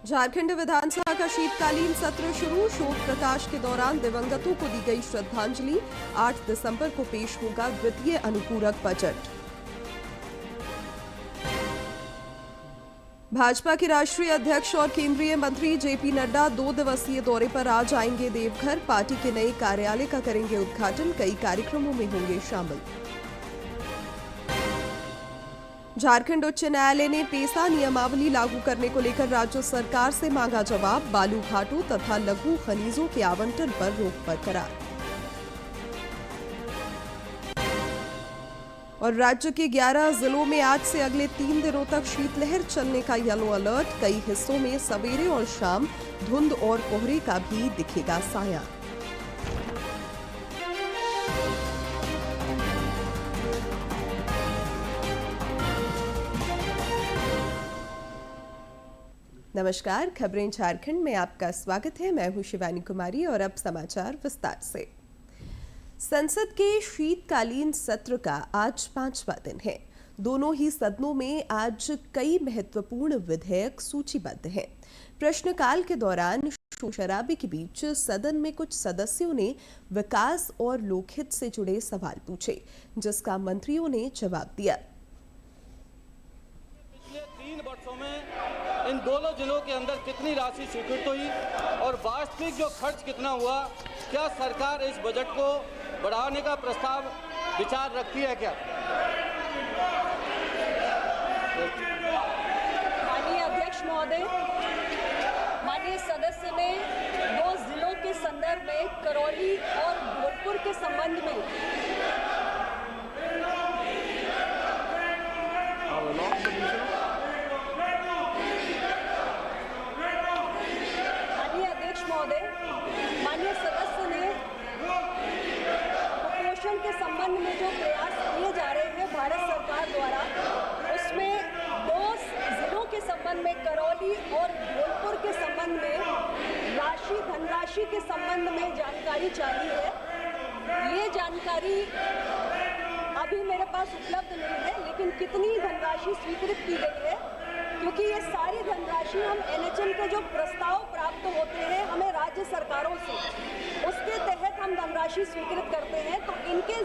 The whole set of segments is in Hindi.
झारखंड विधानसभा का शीतकालीन सत्र शुरू। शोक प्रकाश के दौरान दिवंगतों को दी गई श्रद्धांजलि। 8 दिसंबर को पेश होगा द्वितीय अनुपूरक बजट। भाजपा के राष्ट्रीय अध्यक्ष और केंद्रीय मंत्री जेपी नड्डा 2 दिवसीय दौरे पर आज आएंगे देवघर। पार्टी के नए कार्यालय का करेंगे उद्घाटन। कई कार्यक्रमों में होंगे शामिल। झारखंड उच्च न्यायालय ने पेसा नियमावली लागू करने को लेकर राज्य सरकार से मांगा जवाब। बालू घाटों तथा लघु खनिजों के आवंटन पर रोक बरकरार। और राज्य के 11 जिलों में आज से अगले 3 दिनों तक शीतलहर चलने का येलो अलर्ट। कई हिस्सों में सवेरे और शाम धुंध और कोहरे का भी दिखेगा साया। नमस्कार, खबरें झारखंड में आपका स्वागत है। मैं हूं शिवानी कुमारी और अब समाचार विस्तार से। संसद के शीतकालीन सत्र का आज 5वां दिन है। दोनों ही सदनों में आज कई महत्वपूर्ण विधेयक सूचीबद्ध हैं। प्रश्नकाल के दौरान शोर शराबे के बीच सदन में कुछ सदस्यों ने विकास और लोकहित से जुड़े सवाल पूछे, जिसका मंत्रियों ने जवाब दिया। पिछले 3 वर्षों में इन दोनों जिलों के अंदर कितनी राशि स्वीकृत हुई और वास्तविक जो खर्च कितना हुआ, क्या सरकार इस बजट को बढ़ाने का प्रस्ताव विचार रखती है क्या? माननीय अध्यक्ष महोदय, माननीय सदस्य ने 2 जिलों के संदर्भ में करौली और भोजपुर के संबंध में माननीय सदस्य ने कुपोषण के संबंध में जो प्रयास किए जा रहे हैं भारत सरकार द्वारा, उसमें 2 जिलों के संबंध में करौली और भोजपुर के संबंध में धनराशि के संबंध में जानकारी चाहिए है। ये जानकारी अभी मेरे पास उपलब्ध नहीं है, लेकिन कितनी धनराशि स्वीकृत की गई है, क्योंकि ये सारी धनराशि हम एनएचएम के जो प्रस्ताव प्राप्त होते हैं हमें राज्य सरकारों से, उसके तहत हम धनराशि स्वीकृत करते हैं। तो इनके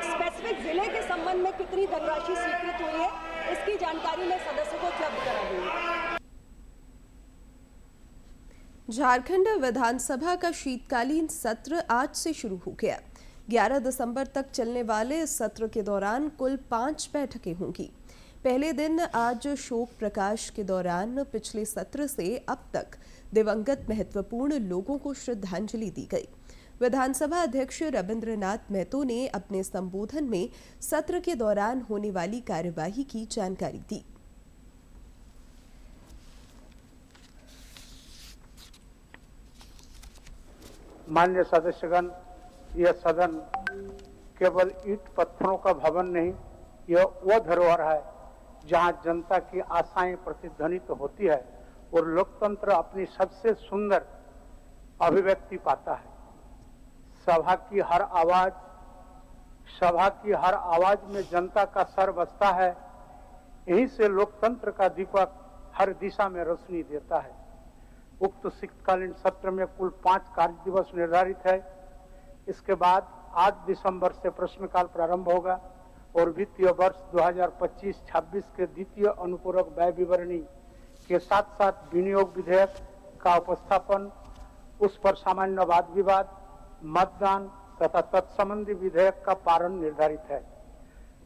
स्पेसिफिक जिले के संबंध में कितनी धनराशि स्वीकृत हुई है, इसकी जानकारी मैं सदस्य को उपलब्ध करा दूंगी। झारखंड विधानसभा का शीतकालीन सत्र आज से शुरू हो गया। 11 दिसंबर तक चलने वाले इस सत्र के दौरान कुल 5 बैठकें होंगी। पहले दिन आज शोक प्रकाश के दौरान पिछले सत्र से अब तक दिवंगत महत्वपूर्ण लोगों को श्रद्धांजलि दी गई। विधानसभा अध्यक्ष रविंद्रनाथ महतो ने अपने संबोधन में सत्र के दौरान होने वाली कार्यवाही की जानकारी दी। माननीय सदस्यगण, यह सदन केवल ईंट पत्थरों का भवन नहीं, यह वो धरोहर है जहां जनता की आशाएं प्रतिध्वनित होती है और लोकतंत्र अपनी सबसे सुंदर अभिव्यक्ति पाता है। सभा की हर आवाज में जनता का स्वर बसता है। यहीं से लोकतंत्र का दीपक हर दिशा में रोशनी देता है। उक्त शीतकालीन सत्र में कुल 5 कार्य दिवस निर्धारित है। इसके बाद 8 दिसंबर से प्रश्नकाल प्रारंभ होगा और वित्तीय वर्ष 2025-26 के द्वितीय अनुपूरक व्यय विवरणी के साथ साथ विनियोग विधेयक का उपस्थापन, उस पर सामान्य वाद विवाद, मतदान तथा तत्संबंधी विधेयक का पारण निर्धारित है।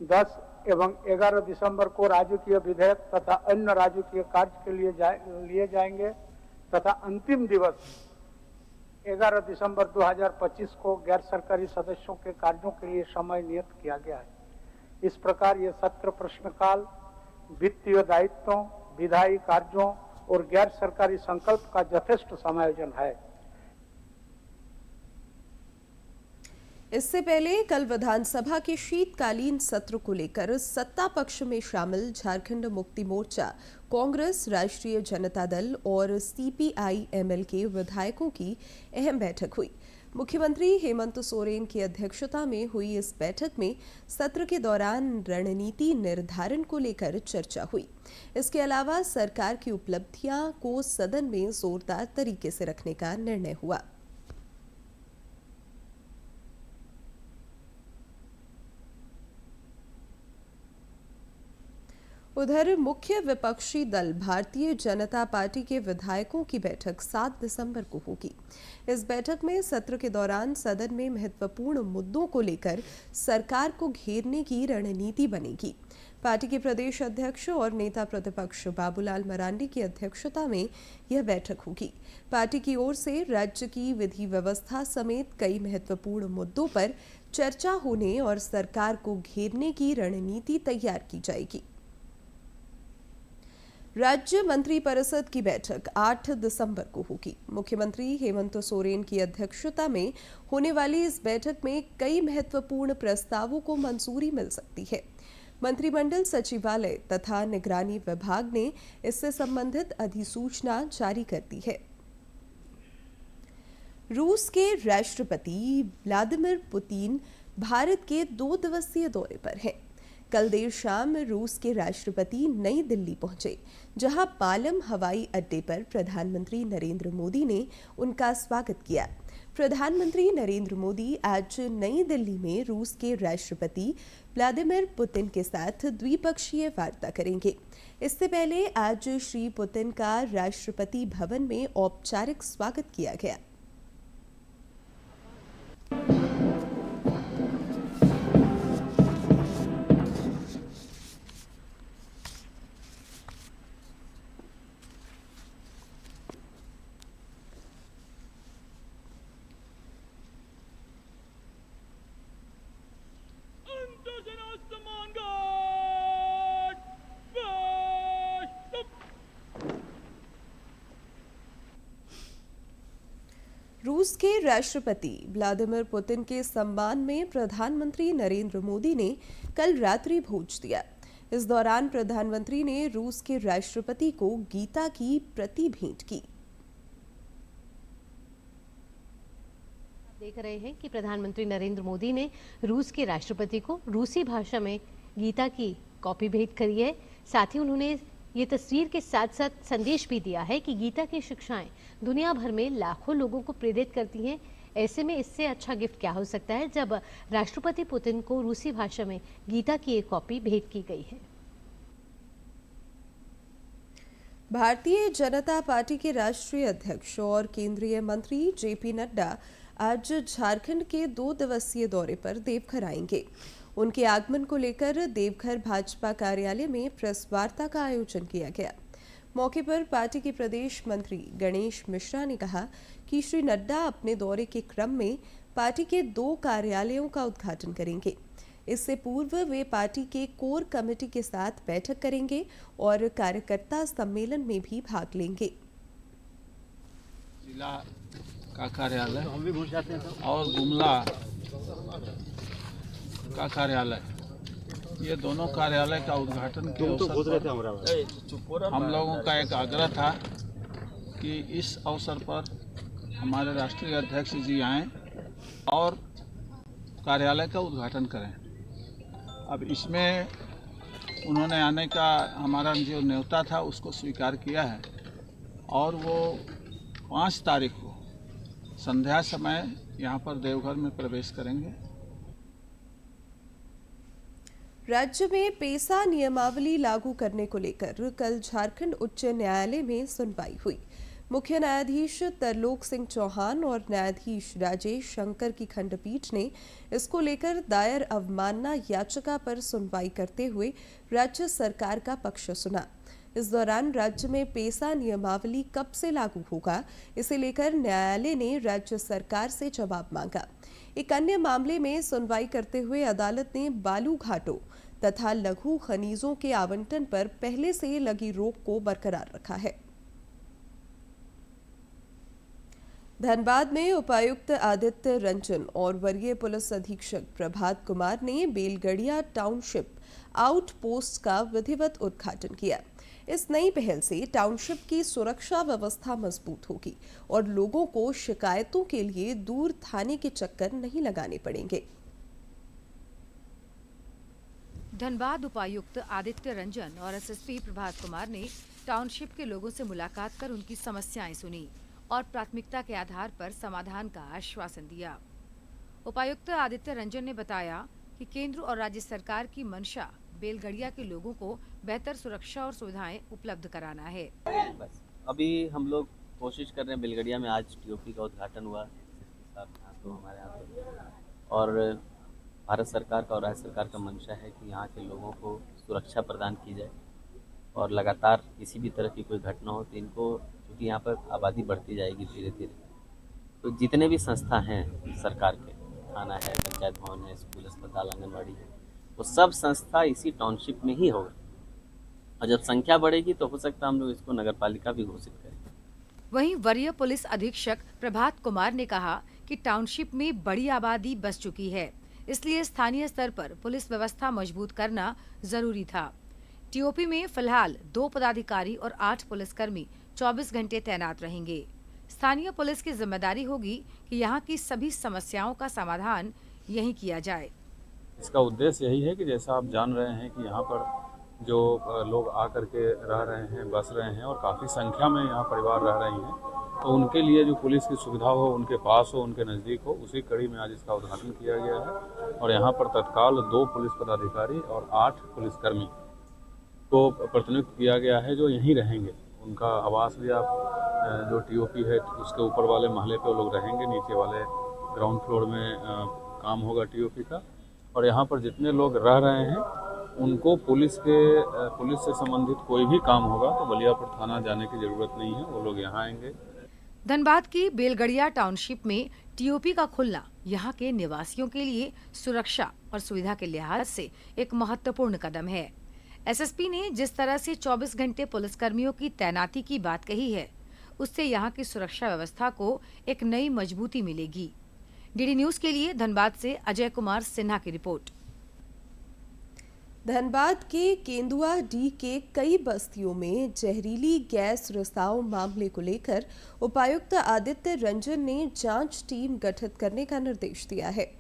10 एवं 11 दिसंबर को राजकीय विधेयक तथा अन्य राजकीय कार्य के लिए जाएंगे तथा अंतिम दिवस 11 दिसंबर 2025 को गैर सरकारी सदस्यों के कार्यों के लिए समय नियत किया गया है। इस प्रकार ये सत्र प्रश्नकाल, वित्तीय दायित्वों, विधायी कार्यों और गैर सरकारी संकल्प का यथेष्ट समायोजन है। इससे पहले कल विधानसभा के शीतकालीन सत्र को लेकर सत्ता पक्ष में शामिल झारखंड मुक्ति मोर्चा, कांग्रेस, राष्ट्रीय जनता दल और सीपीआई-एमएल के विधायकों की अहम बैठक हुई। मुख्यमंत्री हेमंत सोरेन की अध्यक्षता में हुई इस बैठक में सत्र के दौरान रणनीति निर्धारण को लेकर चर्चा हुई। इसके अलावा सरकार की उपलब्धियां को सदन में जोरदार तरीके से रखने का निर्णय हुआ। उधर मुख्य विपक्षी दल भारतीय जनता पार्टी के विधायकों की बैठक 7 दिसंबर को होगी। इस बैठक में सत्र के दौरान सदन में महत्वपूर्ण मुद्दों को लेकर सरकार को घेरने की रणनीति बनेगी। पार्टी के प्रदेश अध्यक्ष और नेता प्रतिपक्ष बाबूलाल मरांडी की अध्यक्षता में यह बैठक होगी। पार्टी की ओर से राज्य की विधि व्यवस्था समेत कई महत्वपूर्ण मुद्दों पर चर्चा होने और सरकार को घेरने की रणनीति तैयार की जाएगी। राज्य मंत्रिपरिषद की बैठक 8 दिसंबर को होगी। मुख्यमंत्री हेमंत सोरेन की अध्यक्षता में होने वाली इस बैठक में कई महत्वपूर्ण प्रस्तावों को मंजूरी मिल सकती है। मंत्रिमंडल सचिवालय तथा निगरानी विभाग ने इससे संबंधित अधिसूचना जारी कर दी है। रूस के राष्ट्रपति व्लादिमीर पुतिन भारत के 2 दिवसीय दौरे पर हैं। कल देर शाम रूस के राष्ट्रपति नई दिल्ली पहुंचे, जहां पालम हवाई अड्डे पर प्रधानमंत्री नरेंद्र मोदी ने उनका स्वागत किया। प्रधानमंत्री नरेंद्र मोदी आज नई दिल्ली में रूस के राष्ट्रपति व्लादिमीर पुतिन के साथ द्विपक्षीय वार्ता करेंगे। इससे पहले आज श्री पुतिन का राष्ट्रपति भवन में औपचारिक स्वागत किया गया। रूस के राष्ट्रपति व्लादिमीर पुतिन के सम्मान में प्रधानमंत्री नरेंद्र मोदी ने कल रात्रि भोज दिया। इस दौरान प्रधानमंत्री ने रूस के राष्ट्रपति को गीता की प्रति भेंट की। देख रहे हैं कि प्रधानमंत्री नरेंद्र मोदी ने रूस के राष्ट्रपति को रूसी भाषा में गीता की कॉपी भेंट करी है। साथ ही उन्होंने ये तस्वीर के साथ साथ संदेश भी दिया है कि गीता की शिक्षाएं दुनिया भर में लाखों लोगों को प्रेरित करती हैं। ऐसे में इससे अच्छा गिफ्ट क्या हो सकता है जब राष्ट्रपति पुतिन को रूसी भाषा में गीता की एक कॉपी भेंट की गई है। भारतीय जनता पार्टी के राष्ट्रीय अध्यक्ष और केंद्रीय मंत्री जेपी नड्डा आज झारखंड के 2 दिवसीय दौरे पर देवघर आएंगे। उनके आगमन को लेकर देवघर भाजपा कार्यालय में प्रेस वार्ता का आयोजन किया गया। मौके पर पार्टी के प्रदेश मंत्री गणेश मिश्रा ने कहा कि श्री नड्डा अपने दौरे के क्रम में पार्टी के 2 कार्यालयों का उद्घाटन करेंगे। इससे पूर्व वे पार्टी के कोर कमेटी के साथ बैठक करेंगे और कार्यकर्ता सम्मेलन में भी भाग लेंगे। जिला का कार्यालय और गुमला का कार्यालय, ये दोनों कार्यालय का उद्घाटन के अवसर पर हम लोगों का एक आग्रह था कि इस अवसर पर हमारे राष्ट्रीय अध्यक्ष जी आएं और कार्यालय का उद्घाटन करें। अब इसमें उन्होंने आने का हमारा जो न्योता था उसको स्वीकार किया है और वो 5 तारीख को संध्या समय यहाँ पर देवघर में प्रवेश करेंगे। राज्य में पेसा नियमावली लागू करने को लेकर कल झारखंड उच्च न्यायालय में सुनवाई हुई। मुख्य न्यायाधीश तरलोक सिंह चौहान और न्यायाधीश राजेश शंकर की खंडपीठ ने इसको लेकर दायर अवमानना याचिका पर सुनवाई करते हुए राज्य सरकार का पक्ष सुना। इस दौरान राज्य में पेसा नियमावली कब से लागू होगा, इसे लेकर न्यायालय ने राज्य सरकार से जवाब मांगा। एक अन्य मामले में सुनवाई करते हुए अदालत ने बालू घाटों तथा लघु खनिजों के आवंटन पर पहले से लगी रोक को बरकरार रखा है। धनबाद में उपायुक्त आदित्य रंजन और वरीय पुलिस अधीक्षक प्रभात कुमार ने बेलगड़िया टाउनशिप आउटपोस्ट का विधिवत उद्घाटन किया। इस नई पहल से टाउनशिप की सुरक्षा व्यवस्था मजबूत होगी और लोगों को शिकायतों के लिए दूर थाने के चक्कर नहीं लगाने पड़ेंगे। धनबाद उपायुक्त आदित्य रंजन और एसएसपी प्रभात कुमार ने टाउनशिप के लोगों से मुलाकात कर उनकी समस्याएं सुनी और प्राथमिकता के आधार पर समाधान का आश्वासन दिया। उपायुक्त आदित्य रंजन ने बताया कि केंद्र और राज्य सरकार की मंशा बेलगड़िया के लोगों को बेहतर सुरक्षा और सुविधाएं उपलब्ध कराना है। बस अभी हम लोग कोशिश कर रहे हैं। बेलगड़िया में आज टीओपी का उद्घाटन हुआ तो हमारे यहाँ पे, और भारत सरकार का और राज्य सरकार का मंशा है कि यहाँ के लोगों को सुरक्षा प्रदान की जाए और लगातार किसी भी तरह की कोई घटना हो तो इनको, क्योंकि यहाँ पर आबादी बढ़ती जाएगी धीरे धीरे, तो जितने भी संस्था हैं सरकार के, थाना है, पंचायत भवन है, स्कूल, अस्पताल, आंगनबाड़ी है, वो सब संस्था इसी टाउनशिप में ही होगा और जब संख्या बढ़ेगी तो हो सकता है हम लोग इसको नगरपालिका भी घोषित करें। वहीं वरीय पुलिस अधीक्षक प्रभात कुमार ने कहा कि टाउनशिप में बड़ी आबादी बस चुकी है, इसलिए स्थानीय स्तर पर पुलिस व्यवस्था मजबूत करना जरूरी था। टीओपी में फिलहाल 2 पदाधिकारी और 8 पुलिसकर्मी 24 घंटे तैनात रहेंगे। स्थानीय पुलिस की जिम्मेदारी होगी कि यहाँ की सभी समस्याओं का समाधान यहीं किया जाए। इसका उद्देश्य यही है कि जैसा आप जान रहे हैं कि यहाँ पर जो लोग आकर के रह रहे हैं, बस रहे हैं और काफ़ी संख्या में यहाँ परिवार रह रही हैं, तो उनके लिए जो पुलिस की सुविधा हो, उनके पास हो, उनके नज़दीक हो, उसी कड़ी में आज इसका उद्घाटन किया गया है। और यहाँ पर तत्काल 2 पुलिस पदाधिकारी और 8 पुलिसकर्मी को प्रतिनियुक्त किया गया है जो यहीं रहेंगे। उनका आवास भी आप जो टीओपी है उसके ऊपर वाले महले पे वो लोग रहेंगे, नीचे वाले ग्राउंड फ्लोर में काम होगा टीओपी का। और यहाँ पर जितने लोग रह रहे हैं उनको पुलिस से संबंधित कोई भी काम होगा तो बलियापुर थाना जाने की जरूरत नहीं है, वो लोग यहाँ आएंगे। धनबाद की बेलगड़िया टाउनशिप में टीओपी का खुलना यहाँ के निवासियों के लिए सुरक्षा और सुविधा के लिहाज से एक महत्वपूर्ण कदम है। एसएसपी ने जिस तरह से 24 घंटे पुलिसकर्मियों की तैनाती की बात कही है, उससे यहाँ की सुरक्षा व्यवस्था को एक नई मजबूती मिलेगी। डीडी न्यूज के लिए धनबाद से अजय कुमार सिन्हा की रिपोर्ट। धनबाद के केंदुआ डी के कई बस्तियों में जहरीली गैस रिसाव मामले को लेकर उपायुक्त आदित्य रंजन ने जांच टीम गठित करने का निर्देश दिया है।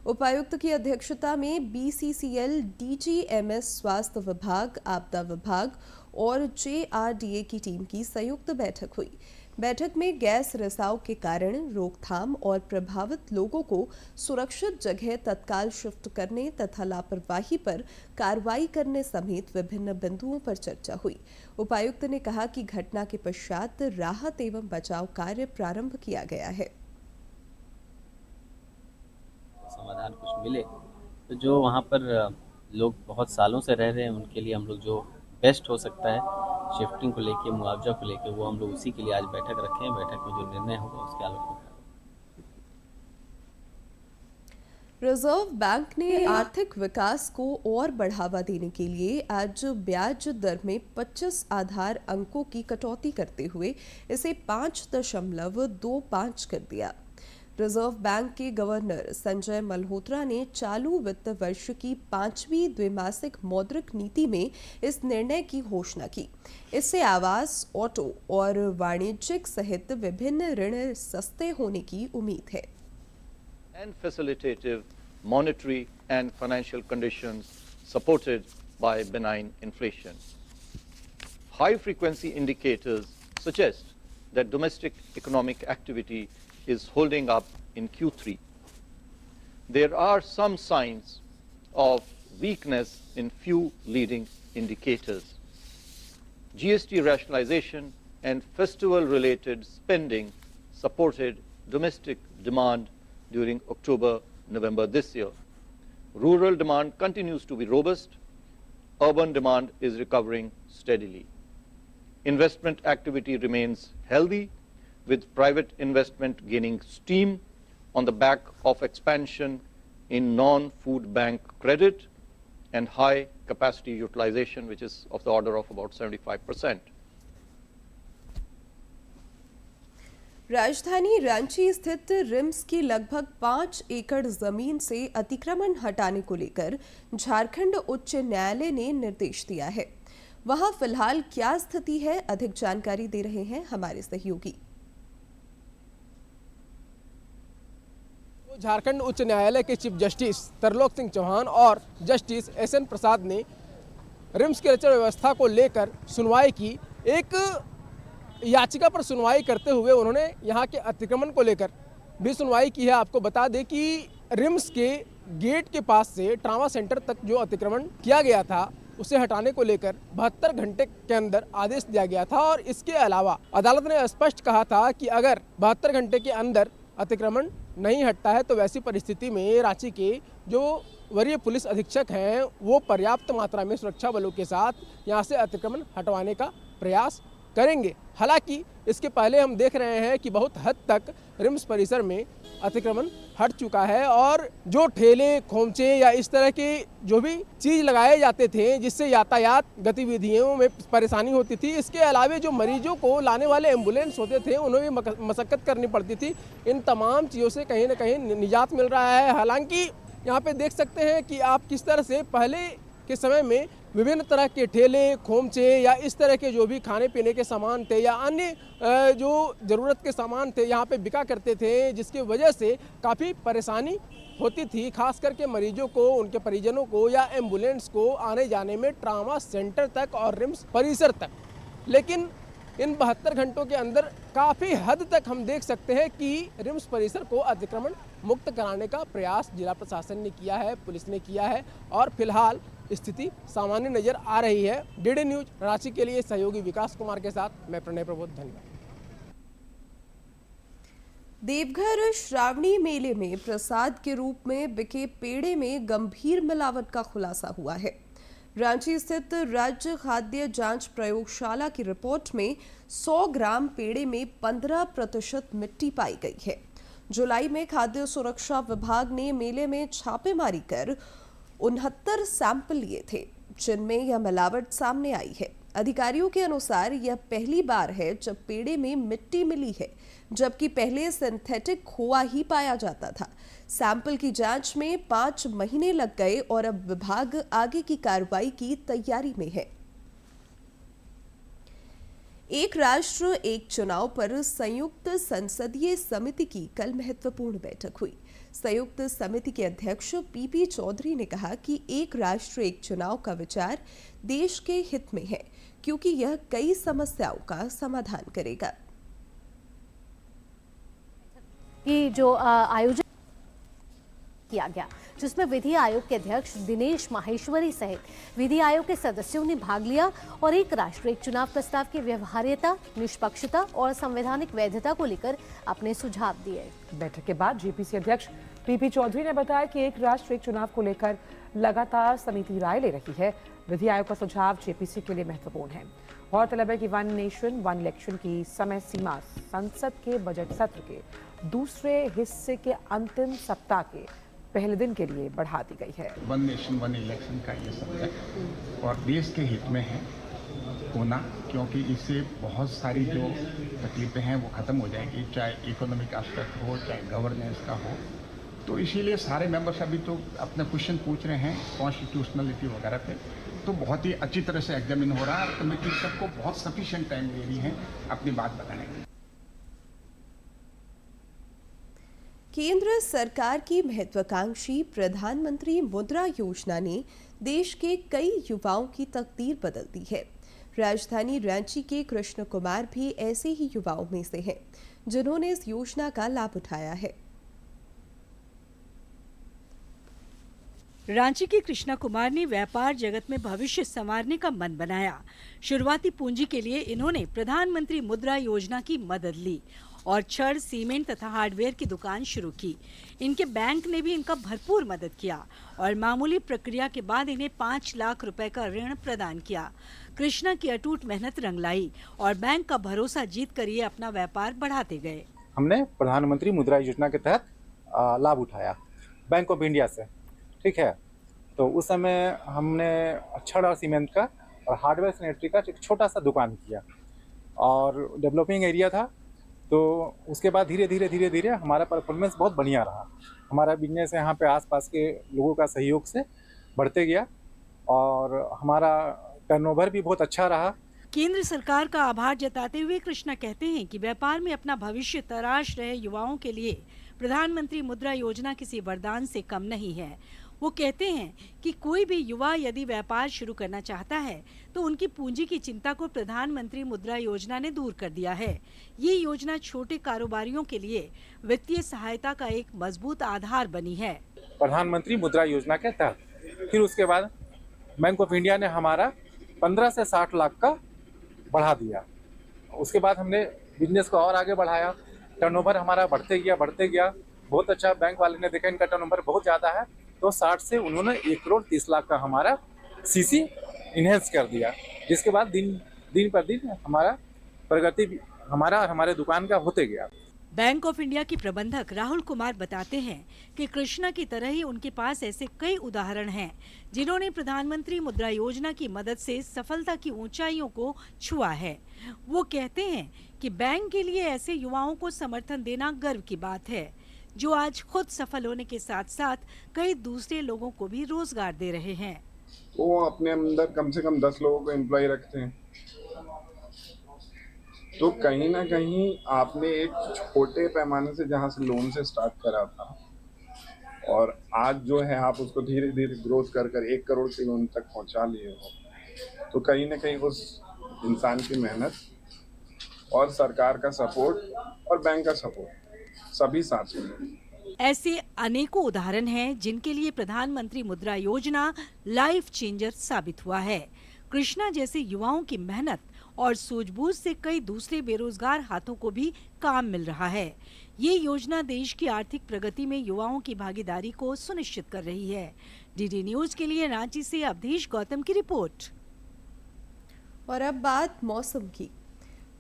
उपायुक्त की अध्यक्षता में बीसीसीएल, डीजीएमएस, स्वास्थ्य विभाग, आपदा विभाग और जेआरडीए की टीम की संयुक्त बैठक हुई। बैठक में गैस रिसाव के कारण रोकथाम और प्रभावित लोगों को सुरक्षित जगह तत्काल शिफ्ट करने तथा लापरवाही पर कार्रवाई करने समेत विभिन्न बिंदुओं पर चर्चा हुई। उपायुक्त ने कहा कि घटना के पश्चात राहत एवं बचाव कार्य प्रारंभ किया गया है। समाधान कुछ मिले तो जो वहाँ पर लोग बहुत सालों से रह रहे हैं उनके लिए हम लोग जो बेस्ट हो सकता है शिफ्टिंग को लेके, मुआवजा को लेके, वो हम लोग उसी के लिए आज बैठक रखे हैं। बैठक में जो निर्णय होगा उसके आलोक में। रिजर्व बैंक ने आर्थिक विकास को और बढ़ावा देने के लिए आज ब्याज दर में 25 आधार अंकों की कटौती करते हुए इसे 5.25 कर दिया। रिजर्व बैंक के गवर्नर संजय मल्होत्रा ने चालू वित्त वर्ष की 5वीं द्विमासिक मौद्रिक नीति में इस निर्णय की घोषणा की। इससे आवास, ऑटो और वाणिज्यिक सहित विभिन्न ऋण सस्ते होने की उम्मीद है। And facilitative monetary and financial conditions supported by benign inflation. High-frequency indicators suggest that domestic economic activity is holding up in Q3. There are some signs of weakness in few leading indicators. GST rationalization and festival-related spending supported domestic demand during October-November this year. Rural demand continues to be robust. Urban demand is recovering steadily. Investment activity remains healthy, with private investment gaining steam on the back of expansion in non-food bank credit and high capacity utilization, which is of the order of about 75%. राजधानी रांची स्थित रिम्स की लगभग 5 एकड़ जमीन से अतिक्रमण हटाने को लेकर झारखंड उच्च न्यायालय ने निर्देश दिया है। वहां फिलहाल क्या स्थिति है, अधिक जानकारी दे रहे हैं हमारे सहयोगी। झारखंड उच्च न्यायालय के चीफ जस्टिस तरलोक सिंह चौहान और जस्टिस SN प्रसाद ने रिम्स की रचना व्यवस्था को लेकर सुनवाई की। एक याचिका पर सुनवाई करते हुए उन्होंने यहाँ के अतिक्रमण को लेकर भी सुनवाई की है। आपको बता दें कि रिम्स के गेट के पास से ट्रामा सेंटर तक जो अतिक्रमण किया गया था उसे हटाने को लेकर 72 घंटे के अंदर आदेश दिया गया था और इसके अलावा अदालत ने स्पष्ट कहा था कि अगर 72 घंटे के अंदर अतिक्रमण नहीं हटता है तो वैसी परिस्थिति में रांची के जो वरीय पुलिस अधीक्षक हैं वो पर्याप्त मात्रा में सुरक्षा बलों के साथ यहाँ से अतिक्रमण हटवाने का प्रयास करेंगे। हालांकि इसके पहले हम देख रहे हैं कि बहुत हद तक रिम्स परिसर में अतिक्रमण हट चुका है और जो ठेले खोमचे या इस तरह के जो भी चीज़ लगाए जाते थे जिससे यातायात गतिविधियों में परेशानी होती थी, इसके अलावा जो मरीजों को लाने वाले एम्बुलेंस होते थे उन्हें भी मशक्कत करनी पड़ती थी। इन तमाम चीज़ों से कहीं ना कहीं निजात मिल रहा है। हालांकि यहाँ पे देख सकते हैं कि आप किस तरह से पहले के समय में विभिन्न तरह के ठेले खोमचे या इस तरह के जो भी खाने पीने के सामान थे या अन्य जो ज़रूरत के सामान थे यहाँ पे बिका करते थे, जिसकी वजह से काफ़ी परेशानी होती थी, खास करके मरीजों को, उनके परिजनों को या एम्बुलेंस को आने जाने में ट्रामा सेंटर तक और रिम्स परिसर तक। लेकिन इन 72 घंटों के अंदर काफ़ी हद तक हम देख सकते हैं कि रिम्स परिसर को अतिक्रमण मुक्त कराने का प्रयास जिला प्रशासन ने किया है, पुलिस ने किया है और फिलहाल स्थिति सामान्य नजर आ रही है। DD न्यूज रांची के लिए सहयोगी विकास कुमार के साथ मैं प्रणय प्रबोध, धन्यवाद। देवघर श्रावणी मेले में प्रसाद के रूप में बिके पेड़े में गंभीर मिलावट का खुलासा हुआ है। रांची स्थित राज्य खाद्य जांच प्रयोगशाला की रिपोर्ट में 100 ग्राम पेड़े में 15% मिट्टी पाई गई है। जुलाई में खाद्य सुरक्षा विभाग ने मेले में छापेमारी कर 69 सैंपल लिए थे जिनमें यह मिलावट सामने आई है। अधिकारियों के अनुसार यह पहली बार है जब पेड़े में मिट्टी मिली है, जबकि पहले सिंथेटिक खोआ ही पाया जाता था। सैंपल की जांच में 5 महीने लग गए और अब विभाग आगे की कार्रवाई की तैयारी में है। एक राष्ट्र एक चुनाव पर संयुक्त संसदीय समिति की कल महत्वपूर्ण बैठक हुई। संयुक्त समिति के अध्यक्ष PP चौधरी ने कहा कि एक राष्ट्र एक चुनाव का विचार देश के हित में है क्योंकि यह कई समस्याओं का समाधान करेगा। कि जो आयोजन किया गया जिसमें विधि आयोग के अध्यक्ष दिनेश माहेश्वरी सहित विधि आयोग के सदस्यों ने भाग लिया और एक राष्ट्र एक चुनाव प्रस्ताव की व्यवहार्यता, निष्पक्षता और संवैधानिक वैधता को लेकर अपने सुझाव दिए। बैठक के बाद JPC अध्यक्ष PP चौधरी ने बताया कि एक राष्ट्र एक चुनाव को लेकर लगातार समिति राय ले रही है। विधि आयोग का सुझाव JPC के लिए महत्वपूर्ण है। गौरतलब है कि 1 नेशन 1 इलेक्शन की समय सीमा संसद के बजट सत्र के दूसरे हिस्से के अंतिम सप्ताह के पहले दिन के लिए बढ़ा दी गई है। 1 नेशन 1 इलेक्शन का ये सब्जेक्ट और देश के हित में है होना, क्योंकि इससे बहुत सारी जो तकलीफें हैं वो ख़त्म हो जाएगी, चाहे इकोनॉमिक एस्पेक्ट हो चाहे गवर्नेंस का हो। तो इसीलिए सारे मेंबर्स अभी तो अपने क्वेश्चन पूछ रहे हैं कॉन्स्टिट्यूशनलिटी वगैरह पे, तो बहुत ही अच्छी तरह से एग्जामिन हो रहा है। कमेटी सबको बहुत सफिशिएंट टाइम दे रही है अपनी बात बताने के लिए। केंद्र सरकार की महत्वाकांक्षी प्रधानमंत्री मुद्रा योजना ने देश के कई युवाओं की तकदीर बदल दी है। राजधानी रांची के कृष्ण कुमार भी ऐसे ही युवाओं में से हैं जिन्होंने इस योजना का लाभ उठाया है। रांची के कृष्णा कुमार ने व्यापार जगत में भविष्य संवारने का मन बनाया। शुरुआती पूंजी के लिए इन्होंने प्रधानमंत्री मुद्रा योजना की मदद ली और छड़, सीमेंट तथा हार्डवेयर की दुकान शुरू की। इनके बैंक ने भी इनका भरपूर मदद किया और मामूली प्रक्रिया के बाद इन्हें 5 लाख रुपए का ऋण प्रदान किया। कृष्णा की अटूट मेहनत रंग लाई और बैंक का भरोसा जीत कर ये अपना व्यापार बढ़ाते गए। हमने प्रधानमंत्री मुद्रा योजना के तहत लाभ उठाया बैंक ऑफ इंडिया से, ठीक है। तो उस समय हमने छड़ और सीमेंट का और हार्डवेयर सैनिटरी का एक छोटा सा दुकान किया और डेवलपिंग एरिया था। तो उसके बाद धीरे धीरे हमारा परफॉर्मेंस बहुत बढ़िया रहा। हमारा बिजनेस यहाँ पे आसपास के लोगों का सहयोग से बढ़ते गया और हमारा टर्नओवर भी बहुत अच्छा रहा। केंद्र सरकार का आभार जताते हुए कृष्णा कहते हैं कि व्यापार में अपना भविष्य तराश रहे युवाओं के लिए प्रधानमंत्री मुद्रा योजना किसी वरदान से कम नहीं है। वो कहते हैं कि कोई भी युवा यदि व्यापार शुरू करना चाहता है तो उनकी पूंजी की चिंता को प्रधानमंत्री मुद्रा योजना ने दूर कर दिया है। ये योजना छोटे कारोबारियों के लिए वित्तीय सहायता का एक मजबूत आधार बनी है। प्रधानमंत्री मुद्रा योजना के तहत फिर उसके बाद बैंक ऑफ इंडिया ने हमारा 15 से 60 लाख का बढ़ा दिया। उसके बाद हमने बिजनेस को और आगे बढ़ाया, टर्नओवर हमारा बढ़ते गया। बहुत अच्छा, बैंक वाले ने देखा इनका टर्नओवर बहुत ज़्यादा है तो 60 से उन्होंने 1 करोड़ 30 लाख का हमारा सीसी इन्हेंस कर दिया, जिसके बाद दिन पर दिन हमारा प्रगति हमारा और हमारे दुकान का होते गया। बैंक ऑफ इंडिया की प्रबंधक राहुल कुमार बताते हैं कि कृष्णा की तरह ही उनके पास ऐसे कई उदाहरण हैं जिन्होंने प्रधानमंत्री मुद्रा योजना की मदद से सफलता की ऊंचाइयों को छुआ है। वो कहते हैं कि बैंक के लिए ऐसे युवाओं को समर्थन देना गर्व की बात है, जो आज खुद सफल होने के साथ साथ कई दूसरे लोगों को भी रोजगार दे रहे हैं। वो अपने अंदर कम से कम 10 लोगों को एम्प्लॉय रखते हैं, तो कहीं ना कहीं आपने एक छोटे पैमाने से जहां से लोन से स्टार्ट करा था और आज जो है आप उसको धीरे धीरे ग्रोथ कर 1 करोड़ के लोन तक पहुंचा लिए हो, तो कहीं ना कहीं उस इंसान की मेहनत और सरकार का सपोर्ट और बैंक का सपोर्ट सभी साथ में। ऐसे अनेकों उदाहरण हैं जिनके लिए प्रधानमंत्री मुद्रा योजना लाइफ चेंजर साबित हुआ है। कृष्णा जैसे युवाओं की मेहनत और सूझबूझ से कई दूसरे बेरोजगार हाथों को भी काम मिल रहा है। ये योजना देश की आर्थिक प्रगति में युवाओं की भागीदारी को सुनिश्चित कर रही है। डीडी न्यूज के लिए रांची से अवधेश गौतम की रिपोर्ट। और अब बात मौसम की।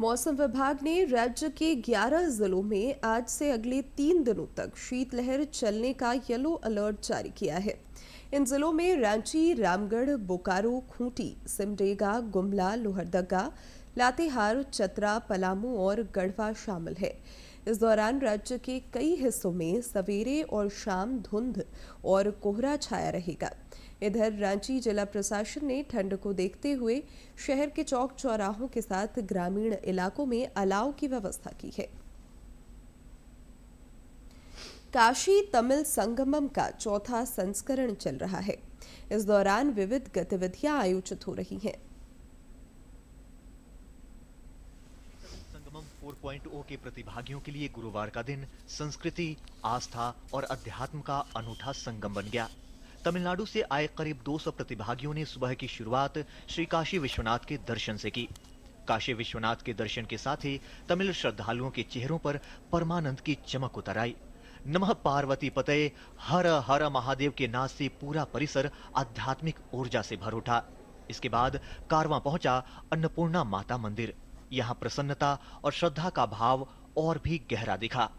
मौसम विभाग ने राज्य के 11 जिलों में आज से अगले 3 दिनों तक शीतलहर चलने का येलो अलर्ट जारी किया है। इन जिलों में रांची, रामगढ़, बोकारो, खूंटी, सिमडेगा, गुमला, लोहरदगा, लातेहार, चतरा, पलामू और गढ़वा शामिल है। इस दौरान राज्य के कई हिस्सों में सवेरे और शाम धुंध और कोहरा छाया रहेगा। इधर रांची जिला प्रशासन ने ठंड को देखते हुए शहर के चौक चौराहों के साथ ग्रामीण इलाकों में अलाव की व्यवस्था की है। काशी तमिल संगमम का 4था संस्करण चल रहा है। इस दौरान विविध गतिविधियां आयोजित हो रही हैं। संगमम 4.0 के प्रतिभागियों के लिए गुरुवार का दिन संस्कृति, आस्था और अध्यात्म का अनूठा संगम बन गया। तमिलनाडु से आए करीब 200 प्रतिभागियों ने सुबह की शुरुआत श्री काशी विश्वनाथ के दर्शन से की। काशी विश्वनाथ के दर्शन के साथ ही तमिल श्रद्धालुओं के चेहरों पर परमानंद की चमक उतर आई। नमः पार्वती पतये, हर हर महादेव के नाद से पूरा परिसर आध्यात्मिक ऊर्जा से भर उठा। इसके बाद कारवां पहुंचा अन्नपूर्णा माता मंदिर। यहाँ प्रसन्नता और श्रद्धा का भाव और भी गहरा दिखा।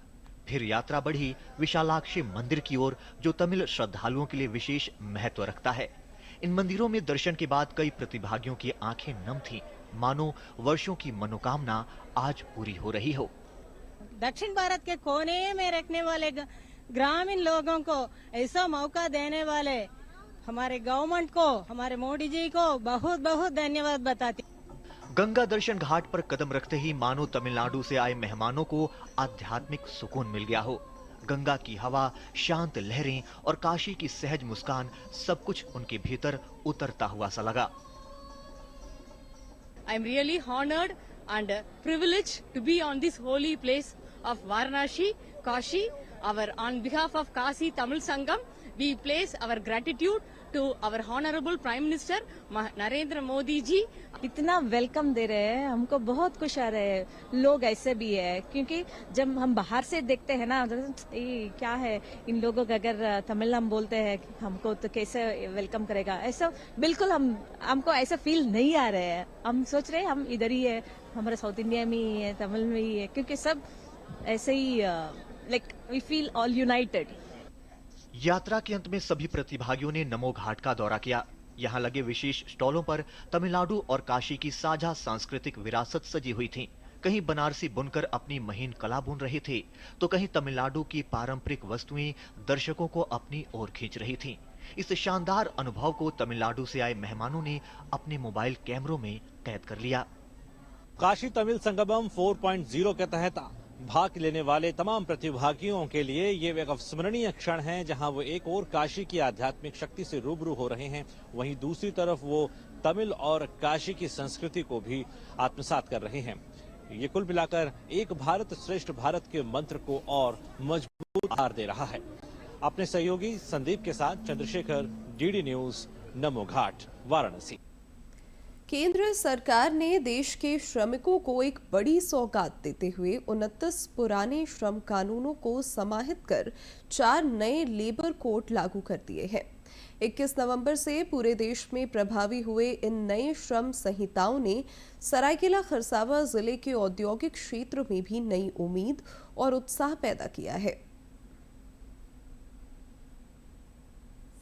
फिर यात्रा बढ़ी विशालाक्षी मंदिर की ओर, जो तमिल श्रद्धालुओं के लिए विशेष महत्व रखता है। इन मंदिरों में दर्शन के बाद कई प्रतिभागियों की आंखें नम थीं, मानो वर्षों की मनोकामना आज पूरी हो रही हो। दक्षिण भारत के कोने में रखने वाले ग्रामीण लोगों को ऐसा मौका देने वाले हमारे गवर्नमेंट को, हमारे मोदी जी को बहुत बहुत धन्यवाद बताती। गंगा दर्शन घाट पर कदम रखते ही मानो तमिलनाडु से आए मेहमानों को आध्यात्मिक सुकून मिल गया हो। गंगा की हवा, शांत लहरें और काशी की सहज मुस्कान, सब कुछ उनके भीतर उतरता हुआ सा लगा। I am really honored and privileged to be on this holy place of Varanasi, Kashi. On behalf of Kashi Tamil Sangam, we place our gratitude to our honorable Prime Minister Narendra Modi ji. इतना वेलकम दे रहे हैं, हमको बहुत खुश आ रहे हैं। लोग ऐसे भी है, क्योंकि जब हम बाहर से देखते हैं ना, क्या है इन लोगों का, अगर तमिल हम बोलते हैं हमको तो कैसे वेलकम करेगा, ऐसा बिल्कुल हमको ऐसा फील नहीं आ रहे हैं। हम सोच रहे हैं हम इधर ही है, हमारे साउथ इंडिया में ही है, तमिल में ही है, क्योंकि सब ऐसे ही like we feel all united. यात्रा के अंत में सभी प्रतिभागियों ने नमो घाट का दौरा किया। यहाँ लगे विशेष स्टॉलों पर तमिलनाडु और काशी की साझा सांस्कृतिक विरासत सजी हुई थी। कहीं बनारसी बुनकर अपनी महीन कला बुन रहे थे, तो कहीं तमिलनाडु की पारंपरिक वस्तुएं दर्शकों को अपनी ओर खींच रही थीं। इस शानदार अनुभव को तमिलनाडु से आए मेहमानों ने अपने मोबाइल कैमरों में कैद कर लिया। काशी तमिल संगमम 4.0 के तहत भाग लेने वाले तमाम प्रतिभागियों के लिए ये एक अविस्मरणीय क्षण है, जहां वो एक और काशी की आध्यात्मिक शक्ति से रूबरू हो रहे हैं, वहीं दूसरी तरफ वो तमिल और काशी की संस्कृति को भी आत्मसात कर रहे हैं। ये कुल मिलाकर एक भारत श्रेष्ठ भारत के मंत्र को और मजबूत आधार दे रहा है। अपने सहयोगी संदीप के साथ चंद्रशेखर, डीडी न्यूज, नमो घाट, वाराणसी। केंद्र सरकार ने देश के श्रमिकों को एक बड़ी सौगात देते हुए 29 पुराने श्रम कानूनों को समाहित कर 4 नए लेबर कोड लागू कर दिए हैं। 21 नवंबर से पूरे देश में प्रभावी हुए इन नए श्रम संहिताओं ने सरायकेला खरसावां जिले के औद्योगिक क्षेत्र में भी नई उम्मीद और उत्साह पैदा किया है।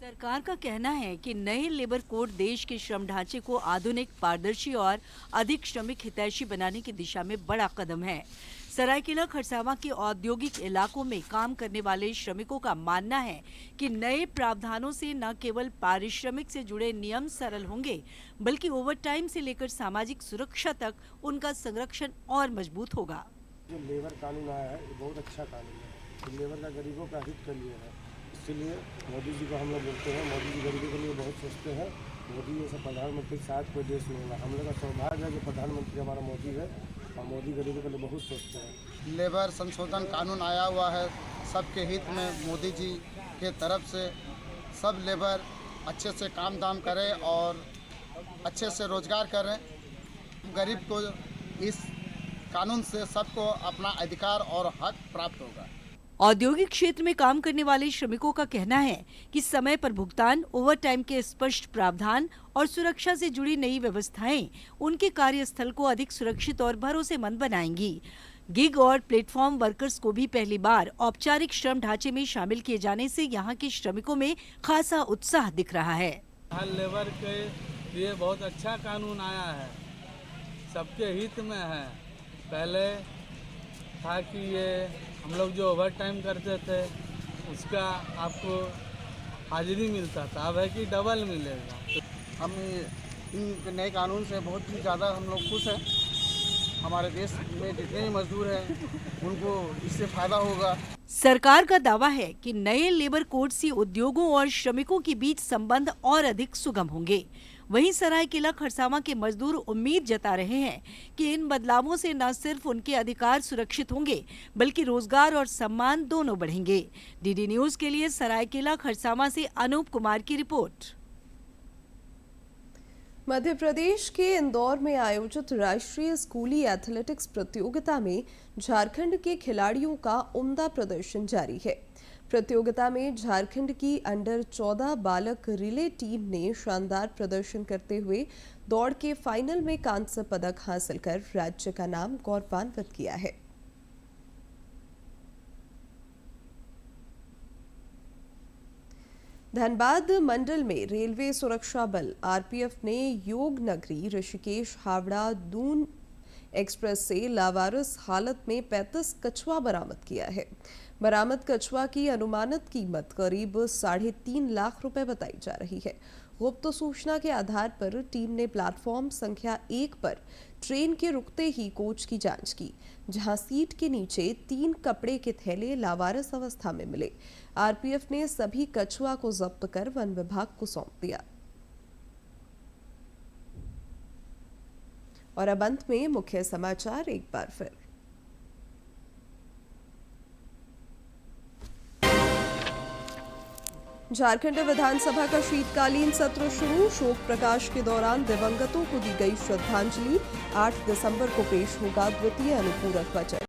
सरकार का कहना है कि नए लेबर कोड देश के श्रम ढांचे को आधुनिक, पारदर्शी और अधिक श्रमिक हितैषी बनाने की दिशा में बड़ा कदम है। सरायकेला खरसावां के औद्योगिक इलाकों में काम करने वाले श्रमिकों का मानना है कि नए प्रावधानों से न केवल पारिश्रमिक से जुड़े नियम सरल होंगे, बल्कि ओवरटाइम से लेकर सामाजिक सुरक्षा तक उनका संरक्षण और मजबूत होगा। जो लेबर कानून आया है, ये बहुत अच्छा कानून है। लेबर का गरीबों का हित के लिए है, इसलिए मोदी जी को हम लोग बोलते हैं, मोदी जी गरीबों के लिए बहुत सोचते हैं। मोदी जैसा प्रधानमंत्री शायद कोई देश में होगा। हम लोग का सौभाग्य है कि प्रधानमंत्री हमारा मोदी है और मोदी गरीबों के लिए बहुत सोचते हैं। लेबर संशोधन कानून आया हुआ है सबके हित में। मोदी जी के तरफ से सब लेबर अच्छे से काम दाम करें और अच्छे से रोजगार करें। गरीब को इस कानून से सबको अपना अधिकार और हक प्राप्त होगा। औद्योगिक क्षेत्र में काम करने वाले श्रमिकों का कहना है कि समय पर भुगतान, ओवरटाइम के स्पष्ट प्रावधान और सुरक्षा से जुड़ी नई व्यवस्थाएं उनके कार्यस्थल को अधिक सुरक्षित और भरोसेमंद बनाएंगी। गिग और प्लेटफॉर्म वर्कर्स को भी पहली बार औपचारिक श्रम ढांचे में शामिल किए जाने से यहाँ के श्रमिकों में खासा उत्साह दिख रहा है। लेबर के लिए बहुत अच्छा कानून आया है, सबके हित में है। पहले था कि ये हम लोग जो ओवर टाइम करते थे उसका आपको हाजिरी मिलता था, अब है कि डबल मिलेगा। हम इन नए कानून से बहुत ही ज़्यादा हम लोग खुश हैं। हमारे देश में जितने भी मजदूर हैं उनको इससे फायदा होगा। सरकार का दावा है कि नए लेबर कोड से उद्योगों और श्रमिकों के बीच संबंध और अधिक सुगम होंगे। वहीं सरायकेला खरसावां के मजदूर उम्मीद जता रहे हैं कि इन बदलावों से न सिर्फ उनके अधिकार सुरक्षित होंगे, बल्कि रोजगार और सम्मान दोनों बढ़ेंगे। डीडी न्यूज के लिए सरायकेला खरसावां से अनूप कुमार की रिपोर्ट। मध्य प्रदेश के इंदौर में आयोजित राष्ट्रीय स्कूली एथलेटिक्स प्रतियोगिता में झारखंड के खिलाड़ियों का उम्दा प्रदर्शन जारी है। प्रतियोगिता में झारखंड की अंडर 14 बालक रिले टीम ने शानदार प्रदर्शन करते हुए दौड़ के फाइनल में कांस्य पदक हासिल कर राज्य का नाम गौरवान्वित किया है। धनबाद मंडल में रेलवे सुरक्षा बल आरपीएफ ने योग नगरी ऋषिकेश हावड़ा दून एक्सप्रेस से लावारिस हालत में 35 कछुआ बरामद किया है। बरामद कछुआ की अनुमानित कीमत करीब 3.5 लाख रुपए बताई जा रही है। गुप्त सूचना के आधार पर टीम ने प्लेटफॉर्म संख्या 1 पर ट्रेन के रुकते ही कोच की जांच की, जहां सीट के नीचे 3 कपड़े के थैले लावारिस अवस्था में मिले। आरपीएफ ने सभी कछुआ को जब्त कर वन विभाग को सौंप दिया। और अब अंत में मुख्य समाचार एक बार फिर। झारखंड विधानसभा का शीतकालीन सत्र शुरू। शोक प्रकाश के दौरान दिवंगतों को दी गई श्रद्धांजलि। 8 दिसंबर को पेश होगा द्वितीय अनुपूरक बजट।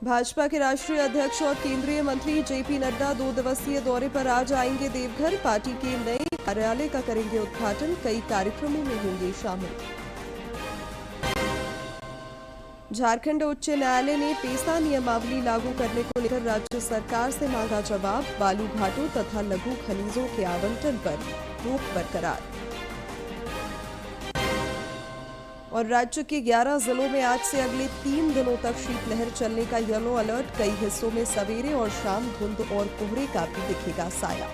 भाजपा के राष्ट्रीय अध्यक्ष और केंद्रीय मंत्री जेपी नड्डा 2 दिवसीय दौरे पर आज आएंगे देवघर। पार्टी के नए कार्यालय का करेंगे उद्घाटन। कई कार्यक्रमों में होंगे शामिल। झारखंड उच्च न्यायालय ने पेसा नियमावली लागू करने को लेकर राज्य सरकार से मांगा जवाब। बालू घाटों तथा लघु खनिजों के आवंटन पर रोक बरकरार। और राज्य के 11 जिलों में आज से अगले 3 दिनों तक शीतलहर चलने का येलो अलर्ट। कई हिस्सों में सवेरे और शाम धुंध और कोहरे का भी दिखेगा साया।